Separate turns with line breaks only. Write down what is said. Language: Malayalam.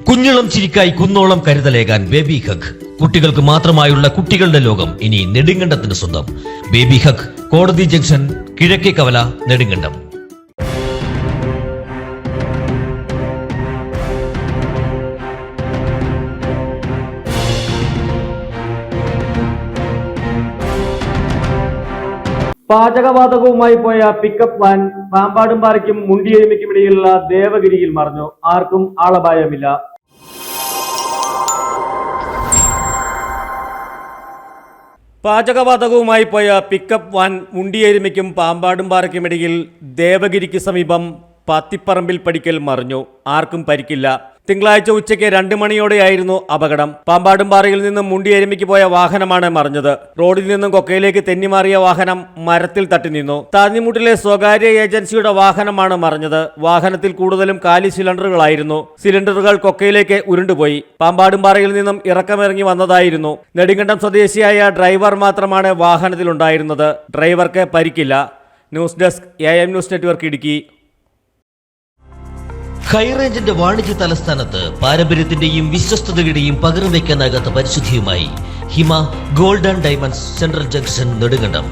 കുഞ്ഞിളം ചിരിക്കായി കുന്നോളം കരുതലേകാൻ ബേബി ഹഗ്. കുട്ടികൾക്ക് മാത്രമായുള്ള കുട്ടികളുടെ ലോകം ഇനി നെടുങ്കണ്ടത്തിന് സ്വന്തം. ബേബി ഹഗ്, കോടതി ജംഗ്ഷൻ, കിഴക്കേ കവല, നെടുങ്കണ്ടം.
പാചകവാതകവുമായി പോയ പിക്കപ്പ് വാൻ പാമ്പാടുംപാറയ്ക്കും മുണ്ടിയെരുമയ്ക്കും ഇടയിലുള്ള ദേവഗിരിയിൽ മറിഞ്ഞു. ആർക്കും ആളപായമില്ല. പാചകവാതകവുമായി പോയ പിക്കപ്പ് വാൻ മുണ്ടിയെരുമയ്ക്കും പാമ്പാടുംപാറയ്ക്കുമിടയിൽ ദേവഗിരിക്ക് സമീപം പാത്തിപ്പറമ്പിൽ പടിക്കൽ മറിഞ്ഞു. ആർക്കും പരിക്കില്ല. തിങ്കളാഴ്ച ഉച്ചയ്ക്ക് 2 മണിയോടെയായിരുന്നു അപകടം. പാമ്പാടുംപാറയിൽ നിന്നും മുണ്ടിയെരുമയ്ക്ക് പോയ വാഹനമാണ് മറിഞ്ഞത്. റോഡിൽ നിന്നും കൊക്കയിലേക്ക് തെന്നിമാറിയ വാഹനം മരത്തിൽ തട്ടി നിന്നു. താന്നിമുട്ടിലെ സ്വകാര്യ ഏജൻസിയുടെ വാഹനമാണ് മറിഞ്ഞത്. വാഹനത്തിൽ കൂടുതലും കാലി സിലിണ്ടറുകളായിരുന്നു. സിലിണ്ടറുകൾ കൊക്കയിലേക്ക് ഉരുണ്ടുപോയി. പാമ്പാടുംപാറയിൽ നിന്നും ഇറക്കമിറങ്ങി വന്നതായിരുന്നു. നെടുങ്കണ്ടം സ്വദേശിയായ ഡ്രൈവർ മാത്രമാണ് വാഹനത്തിലുണ്ടായിരുന്നത്. ഡ്രൈവർക്ക് പരിക്കില്ല. News desk AM news network Idukki.
ഹൈറേഞ്ചിന്റെ വാണിജ്യ തലസ്ഥാനത്ത് പാരമ്പര്യത്തിന്റെയും വിശ്വസ്തതയുടെയും പകരം വയ്ക്കാനാകാത്ത പരിശുദ്ധിയുമായി Hima gold and diamonds, central junction, Nedumkandam.